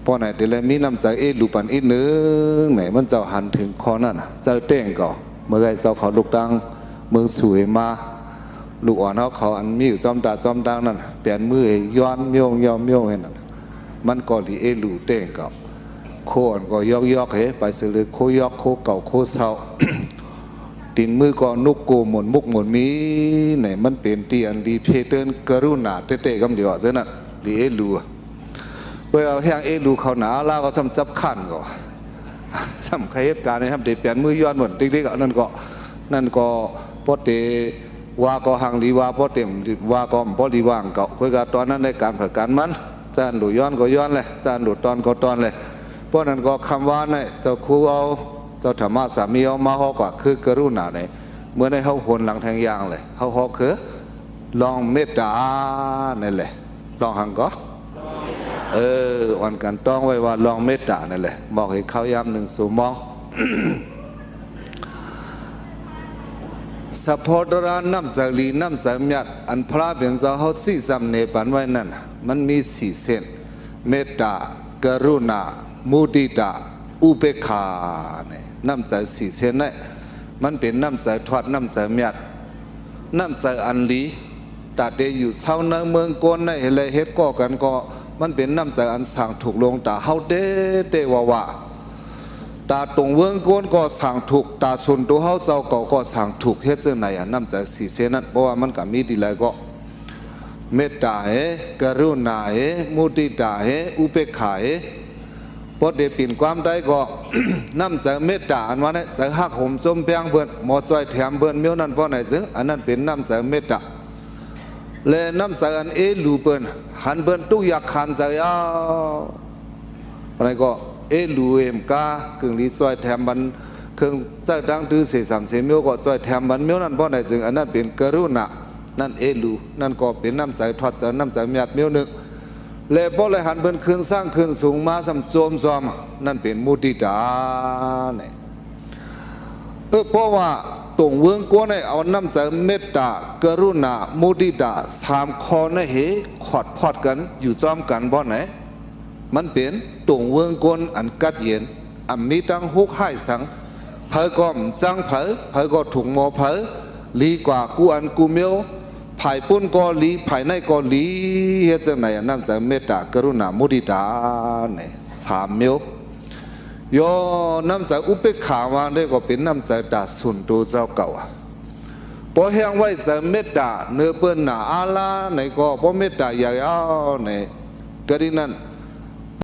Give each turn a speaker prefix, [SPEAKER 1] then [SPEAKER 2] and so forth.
[SPEAKER 1] พอไหนเดี๋ยวเลยมีน้ำใจลูปันอีกนึงไหนมันจะหันถึงคอนั่นเจ้าเต้งก่อเมื่อไงเจ้าเขาลูกดังเมืองสวยมาลูกอ่อนเขาอันมีอยู่จอมดังนั่นเปลี่ยนมือย้อนเมียวเห็นนั่นมันก็ดีลูเต้งก่อโคอันก็ยอกไปสือโคยอกโคเก่าโคเศร้าตีนมือก็นุกโกหมุนมุกหมุนมีไหนมันเป็นเตียนดีเพเตินกรุณาเตะกำเดียวเจ้านั่นดีลูเวลาแห้งลูเขาหนาล่าก็ซ้ำซับขันก็ซ้ำใครเหตุการณ์นะครับเดี๋ยวเปลี่ยนมือย้อนหมดติ๊กๆนั่นก็พอเตว่าก็หังดีว่าพอเต็มว่าก็พอดีว่างเก่าคุยกันตอนนั้นในการผักการมันจานดูย้อนก็ย้อนเลยจานดูตอนก็ตอนเลยเพราะนั้นก็คำว่าเนี่ยเจ้าครูเอาเจ้าธรรมะสามีเอามาฮอกว่าคือกรุณาเนี่ยเมื่อได้เขาหนหลังแทงยางเลยเขาฮอกคือลองเมตตานั่นแหละลองหังก็วันกันต้องไว้ว่าลองเมตตานั่นแหละบอกให้เขาย้ำหนึ่งสู่มองสะพอดราน้ำสลีน้ำสามยัดอันพระเป็นเจ้าเขาสี่สำเนปันไว้นั่นมันมีสี่เส้นเมตตากรุณามุติตาอุเบกขาเนี่ยน้ำใจสี่เส้นนี่มันเป็นน้ำใจทอดน้ำใจยัดน้ำใจอันลีตาเดอยู่เช้าในเมืองโกนในอะไรเฮ็ดก่อกันก็มันเป็นน้ำใจอันสั่งถูกลงตาเฮาเด้ว่าตาตรงเมืองโกนก็สั่งถูกตาส่วนตัวเฮาเจ้าก็สั่งถูกเฮ็ดเส้นไหนน้ำใจสี่เส้นนั้นเพราะว่ามันก็มีดีหลายก็เมตตากรุณามุติตาอุเบกขาพอได้ปิ่นความได้ก็ น้ำใจเมตตาอันว่าเนี่ยใจหักห่มจมเพียงเบิ่นหมอจอยแถมเบิ่นเมียวนั่นเพราะไหนซึ่งอันนั้นเป็นน้ำใจเมตตาและน้ำใจอันลูเบิ่นหันเบิ่นตุกอยากขันใจอะไรก็ลูกากึ่งลีจอยแถมบันเครื่องใจดังตื้อเสียสามเสียเมียวก็จอยแถมบันเมียวนั่นเพราะไหนซึ่งอันนั้นเป็นกรุณานั่นลูนั่นก็เป็นน้ำใจทอดใจน้ำใจหยาดเมียวนึกและบ่เลยหันเบิ่นคืนสร้างคืนสูงมาสำโจมซอมนั่นเป็นมุติตาเนี่ยเพราะว่าตรงเวืองกัวในเอาน้ำใจเมตตากรุณามุติตาสามคอในเหขอดพอดกันอยู่จอมกันบ่ไหนมันเป็นตรงเวืองกวนอันกัดเย็นอันมีตั้งฮุกให้สังเผยก็จังเผยก็ถุงหมอเผยลีกว่ากูอันกูเมียวภายปุ้นก็ลีภายในก็ลีเฮ็ดจังไหนน้ำใจเมตตากรุณามุทิตาเนี่ยสามเมียวโยน้ำใจอุเบกขาว่าได้ก็เป็นน้ำใจตาสุนตัวเจ้าเก่าพอแห้งไว้ใจเมตตาเนื้อเปิ้นหนาอาลาในก็พอเมตตาใหญ่เอาในกระดินั้น